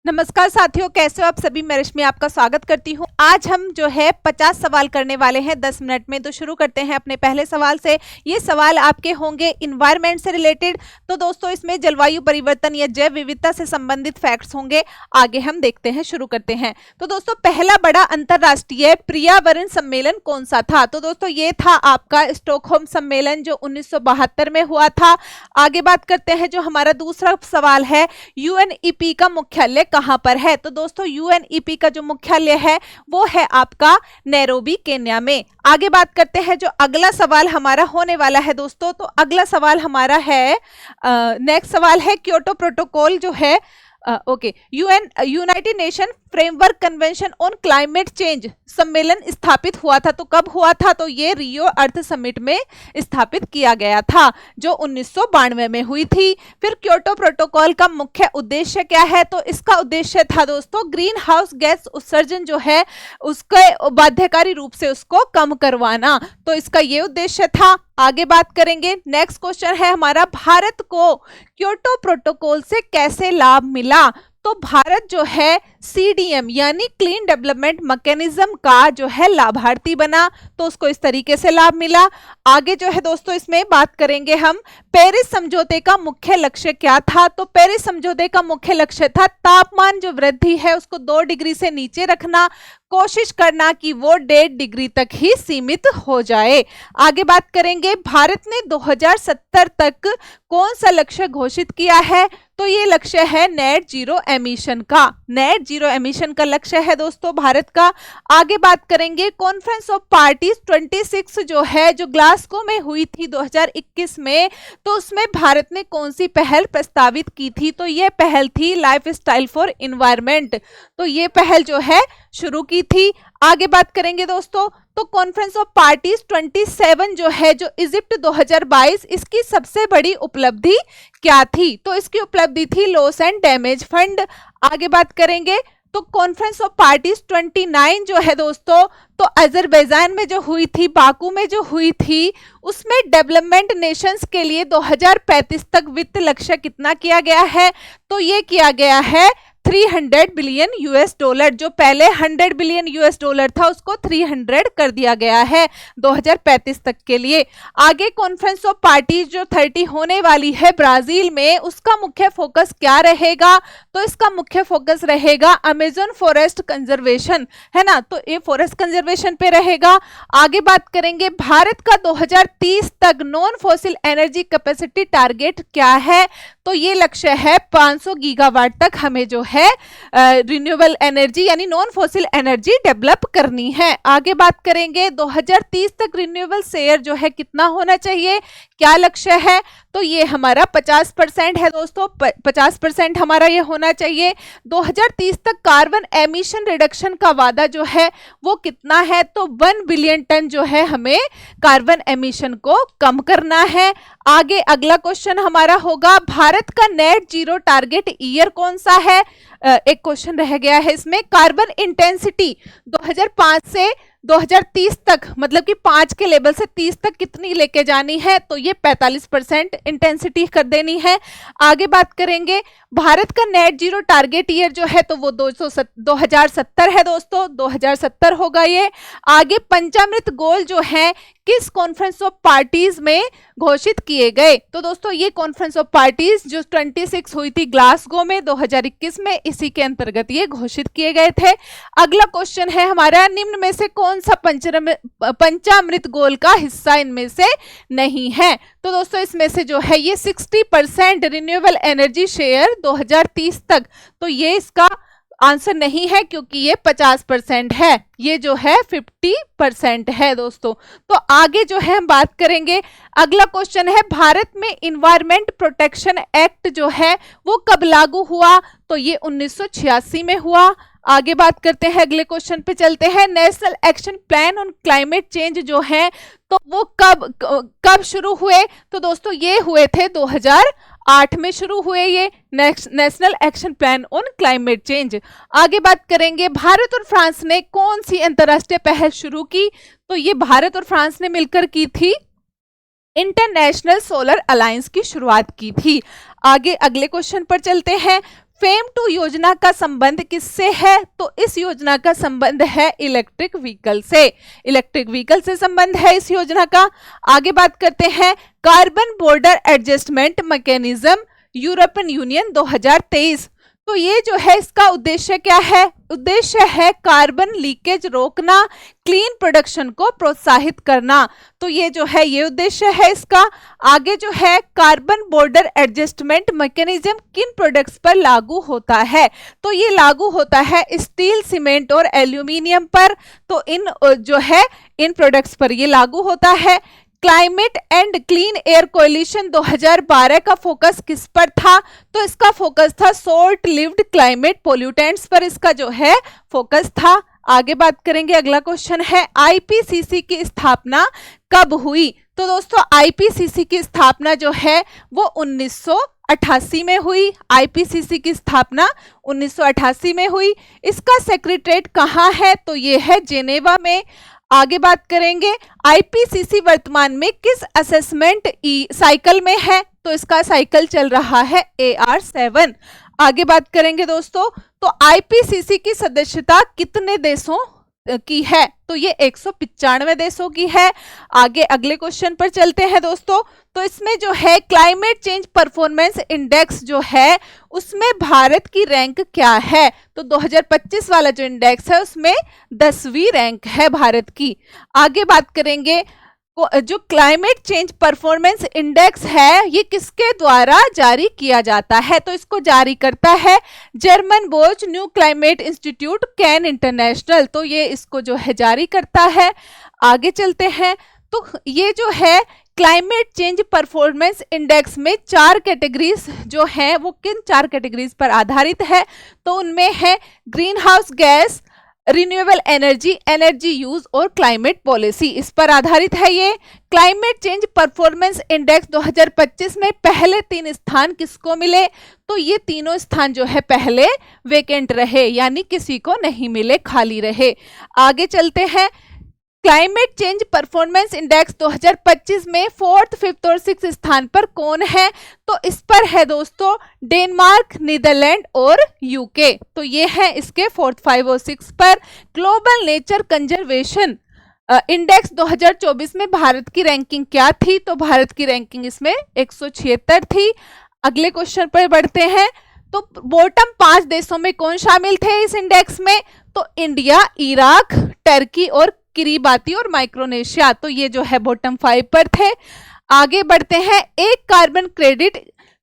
नमस्कार साथियों, कैसे हो आप सभी। मैं रश्मि आपका स्वागत करती हूँ। आज हम जो है 50 सवाल करने वाले हैं 10 मिनट में। तो शुरू करते हैं अपने पहले सवाल से। ये सवाल आपके होंगे इन्वायरमेंट से रिलेटेड। तो दोस्तों इसमें जलवायु परिवर्तन या जैव विविधता से संबंधित फैक्ट्स होंगे। आगे हम देखते हैं, शुरू करते हैं। तो दोस्तों पहला बड़ा अंतरराष्ट्रीय पर्यावरण सम्मेलन कौन सा था? तो दोस्तों ये था आपका स्टॉकहोम सम्मेलन जो 1972 में हुआ था। आगे बात करते हैं, जो हमारा दूसरा सवाल है, यूएनईपी का मुख्यालय कहां पर है? तो दोस्तों यूएनईपी का जो मुख्यालय है वो है आपका नैरोबी, केन्या में। आगे बात करते हैं, जो अगला सवाल हमारा होने वाला है दोस्तों, तो अगला सवाल हमारा है, नेक्स्ट सवाल है, क्योटो प्रोटोकॉल जो है United nation framework convention on climate change सम्मेलन स्थापित हुआ था। तो कब हुआ था? तो ये रियो अर्थ समिट में स्थापित किया गया था जो 1992 में हुई थी। फिर क्योटो प्रोटोकॉल का मुख्य उद्देश्य क्या है? तो इसका उद्देश्य था दोस्तों ग्रीन हाउस गैस उत्सर्जन जो है उसके बाध्यकारी रूप से उसको कम करवाना। तो इसका ये उद्देश्य था। आगे बात करेंगे, नेक्स्ट क्वेश्चन है हमारा, भारत को क्योटो प्रोटोकॉल से कैसे लाभ मिला? तो भारत जो है CDM यानी क्लीन डेवलपमेंट मैकेनिज्म का जो है लाभार्थी बना, तो उसको इस तरीके से लाभ मिला। आगे जो है दोस्तों इसमें बात करेंगे हम, पेरिस समझौते का मुख्य लक्ष्य क्या था? तो पेरिस समझौते का मुख्य लक्ष्य था तापमान जो वृद्धि है उसको 2 डिग्री से नीचे रखना, कोशिश करना कि वो 1.5 डिग्री तक ही सीमित हो जाए। आगे बात करेंगे, भारत ने 2070 तक कौन सा लक्ष्य घोषित किया है? तो ये लक्ष्य है नेट जीरो एमिशन का। नेट जीरो एमिशन का लक्ष्य है दोस्तों भारत का। आगे बात करेंगे, कॉन्फ्रेंस ऑफ पार्टीज 26 जो है जो ग्लासगो में हुई थी 2021 में, तो उसमें भारत ने कौन सी पहल प्रस्तावित की थी? तो ये पहल थी लाइफ स्टाइल फॉर इन्वायरमेंट। तो ये पहल जो है शुरू की थी। आगे बात करेंगे दोस्तों, तो कॉन्फ्रेंस ऑफ पार्टीज 27 जो है जो इजिप्ट 2022, इसकी सबसे बड़ी उपलब्धि क्या थी? तो इसकी उपलब्धि थी लॉस एंड डैमेज फंड। आगे बात करेंगे, तो कॉन्फ्रेंस ऑफ पार्टीज 29 जो है दोस्तों, तो अजरबैजान में जो हुई थी, बाकू में जो हुई थी, उसमें डेवलपमेंट नेशंस के लिए 2035 तक वित्त लक्ष्य कितना किया गया है? तो ये किया गया है 300 बिलियन US$। जो पहले 100 बिलियन US$ था उसको 300 कर दिया गया है 2035 तक के लिए। आगे कॉन्फ्रेंस ऑफ पार्टीज जो 30 होने वाली है ब्राजील में, उसका मुख्य फोकस क्या रहेगा? तो इसका मुख्य फोकस रहेगा अमेज़न फॉरेस्ट कंजर्वेशन, है ना। तो ये फॉरेस्ट कंजर्वेशन पे रहेगा। आगे बात करेंगे, भारत का 2030 तक non fossil energy capacity target क्या है? तो ये लक्ष्य है 500 गीगावाट तक हमें जो है रिन्यूएबल एनर्जी यानी नॉन फॉसिल एनर्जी डेवलप करनी है। आगे बात करेंगे, 2030 तक रिन्यूएबल शेयर जो है कितना होना चाहिए? क्या लक्ष्य है? तो ये हमारा 50% है दोस्तों, 50% हमारा ये होना चाहिए। 2030 तक कार्बन एमिशन रिडक्शन का वादा जो है वो कितना है? तो 1 बिलियन टन जो है हमें कार्बन एमिशन को कम करना है। आगे अगला क्वेश्चन हमारा होगा, भारत का नेट जीरो टारगेट ईयर कौन सा है? एक क्वेश्चन रह गया है इसमें, कार्बन इंटेंसिटी 2005 से 2030 तक, मतलब कि 5 के लेवल से 30 तक कितनी लेके जानी है? तो ये 45% इंटेंसिटी कर देनी है। आगे बात करेंगे, भारत का नेट जीरो टारगेट ईयर जो है तो वो 2070 है दोस्तों, 2070 होगा ये। आगे पंचामृत गोल जो है किस कॉन्फ्रेंस ऑफ पार्टीज में घोषित किए गए? तो दोस्तों ये कॉन्फ्रेंस ऑफ पार्टीज जो 26 हुई थी ग्लासगो में 2021 में, इसी के अंतर्गत ये घोषित किए गए थे। अगला क्वेश्चन है हमारा, निम्न में से कौन सा पंचामृत गोल का हिस्सा इनमें से नहीं है? तो दोस्तों इसमें से जो है ये 60% रिन्यूएबल एनर्जी शेयर 2030 तक, तो ये इसका आंसर नहीं है क्योंकि ये 50% है, ये जो है 50% है दोस्तों। तो आगे जो है हम बात करेंगे, अगला क्वेश्चन है, भारत में इन्वायरमेंट प्रोटेक्शन एक्ट जो है वो कब लागू हुआ? तो ये 1986 में हुआ। आगे बात करते हैं, अगले क्वेश्चन पे चलते हैं, national action plan on climate change जो है तो वो कब शुरू हुए? तो दोस्तों ये हुए थे 2008 में शुरू हुए ये national action plan on climate change. आगे बात करेंगे, भारत और फ्रांस ने कौन सी अंतरराष्ट्रीय पहल शुरू की? तो ये भारत और फ्रांस ने मिलकर की थी इंटरनेशनल सोलर अलायंस की शुरुआत की थी। आगे अगले क्वेश्चन पर चलते हैं, फेम 2 योजना का संबंध किससे है? तो इस योजना का संबंध है इलेक्ट्रिक व्हीकल से। इलेक्ट्रिक व्हीकल से संबंध है इस योजना का। आगे बात करते हैं carbon border adjustment mechanism European union 2023। तो ये जो है इसका उद्देश्य क्या है? उद्देश्य है कार्बन लीकेज रोकना, क्लीन प्रोडक्शन को प्रोत्साहित करना। तो ये जो है ये उद्देश्य है इसका। आगे जो है कार्बन बॉर्डर एडजस्टमेंट मैकेनिज्म किन प्रोडक्ट्स पर लागू होता है? तो ये लागू होता है स्टील, सीमेंट और एल्यूमिनियम पर। तो इन जो है इन प्रोडक्ट्स पर ये लागू होता है। Climate and clean air coalition 2012 का फोकस किस पर था? तो इसका फोकस था शॉर्ट लिव्ड क्लाइमेट पोल्यूटेंट्स पर, इसका जो है फोकस था। आगे बात करेंगे, अगला क्वेश्चन है आईपीसीसी की स्थापना कब हुई? तो दोस्तों आईपीसीसी की स्थापना जो है वो 1988 में हुई। आईपीसीसी की स्थापना 1988 में हुई। इसका सेक्रेटरीट कहाँ है? तो ये है जेनेवा में। आगे बात करेंगे आईपीसीसी वर्तमान में किस असेसमेंट साइकिल में है? तो इसका साइकिल चल रहा है AR7। आगे बात करेंगे दोस्तों, तो आईपीसीसी की सदस्यता कितने देशों की है? तो ये 195 देशों की है। आगे अगले क्वेश्चन पर चलते हैं दोस्तों। तो इसमें जो है क्लाइमेट चेंज परफॉर्मेंस इंडेक्स जो है उसमें भारत की रैंक क्या है? तो 2025 वाला जो इंडेक्स है उसमें 10वीं रैंक है भारत की। आगे बात करेंगे जो क्लाइमेट चेंज परफॉर्मेंस इंडेक्स है ये किसके द्वारा जारी किया जाता है? तो इसको जारी करता है जर्मन बोच new climate institute can international. तो ये इसको जो है जारी करता है। आगे चलते हैं, तो ये जो है क्लाइमेट चेंज परफॉर्मेंस इंडेक्स में 4 कैटेगरीज जो हैं वो किन 4 कैटेगरीज पर आधारित है? तो उनमें है green house gas, renewable energy, energy use और क्लाइमेट पॉलिसी, इस पर आधारित है ये। क्लाइमेट चेंज परफॉर्मेंस इंडेक्स 2025 में पहले 3 स्थान किसको मिले? तो ये तीनों स्थान जो है पहले वेकेंट रहे, यानी किसी को नहीं मिले, खाली रहे। आगे चलते हैं, क्लाइमेट चेंज परफॉर्मेंस इंडेक्स 2025 में 4th, 5th और 6th स्थान पर कौन है? तो इस पर है दोस्तों डेनमार्क, नीदरलैंड और यूके। तो ये है इसके 4th, 5 और 6 पर। ग्लोबल नेचर कंजर्वेशन इंडेक्स 2024 में भारत की रैंकिंग क्या थी? तो भारत की रैंकिंग इसमें 176 थी। अगले क्वेश्चन पर बढ़ते हैं, तो बॉटम 5 देशों में कौन शामिल थे इस इंडेक्स में? तो इंडिया, इराक, टर्की और किरीबाती और माइक्रोनेशिया। तो ये जो है बॉटम 5 पर थे। आगे बढ़ते हैं, एक कार्बन क्रेडिट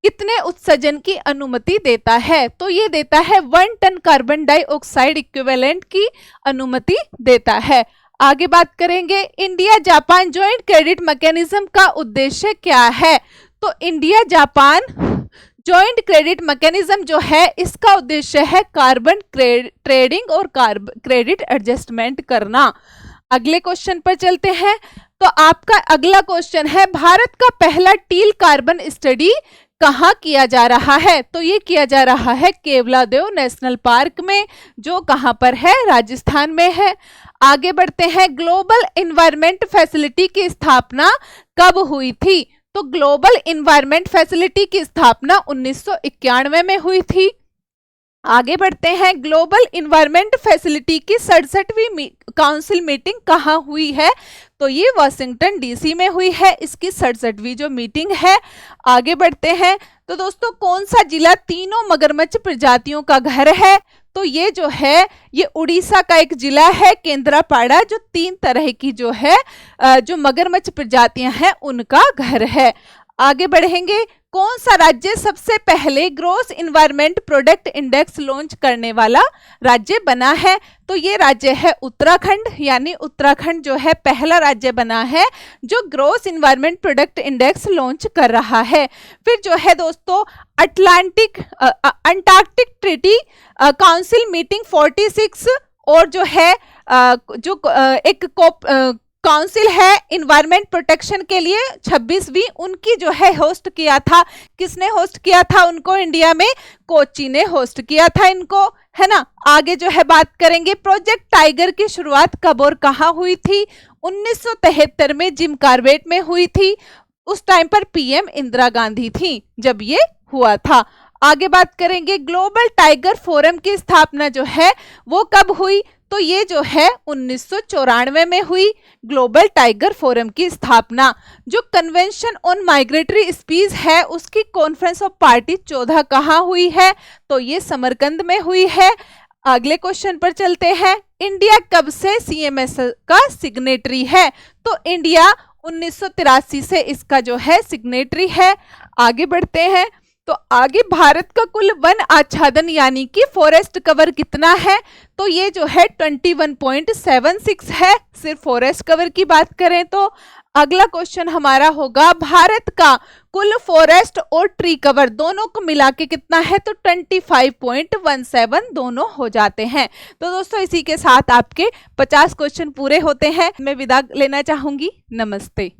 कितने उत्सर्जन की अनुमति देता है? तो ये देता है 1 टन कार्बन डाइऑक्साइड इक्विवेलेंट की अनुमति देता है। आगे बात करेंगे, India Japan joint credit mechanism का उद्देश्य क्या है? तो India Japan joint credit mechanism जो है इसका उद्देश्य है कार्बन ट्रेडिंग और क्रेडिट एडजस्टमेंट करना। अगले क्वेश्चन पर चलते हैं, तो आपका अगला क्वेश्चन है भारत का पहला टील कार्बन स्टडी कहाँ किया जा रहा है? तो ये किया जा रहा है केवलादेव नेशनल पार्क में, जो कहाँ पर है? राजस्थान में है। आगे बढ़ते हैं, ग्लोबल एनवायरनमेंट फैसिलिटी की स्थापना कब हुई थी? तो ग्लोबल एनवायरनमेंट फैसिलिटी की स्थापना 1991 में हुई थी। आगे बढ़ते हैं, ग्लोबल एनवायरनमेंट फैसिलिटी की 67वीं काउंसिल मीटिंग कहाँ हुई है? तो ये वाशिंगटन डीसी में हुई है, इसकी 67वीं जो मीटिंग है। आगे बढ़ते हैं, तो दोस्तों कौन सा जिला तीनों मगरमच्छ प्रजातियों का घर है? तो ये जो है ये उड़ीसा का एक जिला है केंद्रापाड़ा, जो 3 तरह की जो है जो मगरमच्छ प्रजातियां हैं उनका घर है। आगे बढ़ेंगे, कौन सा राज्य सबसे पहले gross environment product index launch करने वाला राज्य बना है? तो ये राज्य है उत्तराखंड, यानी उत्तराखंड जो है पहला राज्य बना है जो gross environment product index launch कर रहा है। फिर जो है दोस्तों अंटार्कटिक ट्रीटी काउंसिल मीटिंग 46 और जो है एक काउंसिल है इन्वायरमेंट प्रोटेक्शन के लिए 26वीं, उनकी जो है होस्ट किया था। किसने होस्ट किया था उनको? इंडिया में कोच्चि ने होस्ट किया था इनको, है ना। आगे जो है बात करेंगे, प्रोजेक्ट टाइगर की शुरुआत कब और कहाँ हुई थी? 1973 में जिम कॉर्बेट में हुई थी। उस टाइम पर पीएम इंदिरा गांधी थी जब ये हुआ था। आगे बात करेंगे ग्लोबल टाइगर फोरम की स्थापना जो है वो कब हुई, तो ये जो है 1994 में हुई ग्लोबल टाइगर फोरम की स्थापना। जो कन्वेंशन ऑन माइग्रेटरी स्पीसीज है उसकी कॉन्फ्रेंस ऑफ पार्टी 14 कहाँ हुई है, तो ये समरकंद में हुई है। अगले क्वेश्चन पर चलते हैं, इंडिया कब से सीएमएस का सिग्नेटरी है, तो इंडिया 1983 से इसका जो है सिग्नेटरी है। आगे बढ़ते हैं, तो आगे भारत का कुल वन आच्छादन यानी कि फॉरेस्ट कवर कितना है, तो ये जो है 21.76 है सिर्फ फॉरेस्ट कवर की बात करें तो। अगला क्वेश्चन हमारा होगा भारत का कुल फॉरेस्ट और ट्री कवर दोनों को मिला के कितना है, तो 25.17 दोनों हो जाते हैं। तो दोस्तों इसी के साथ आपके 50 क्वेश्चन पूरे होते हैं। मैं विदा लेना चाहूंगी। नमस्ते।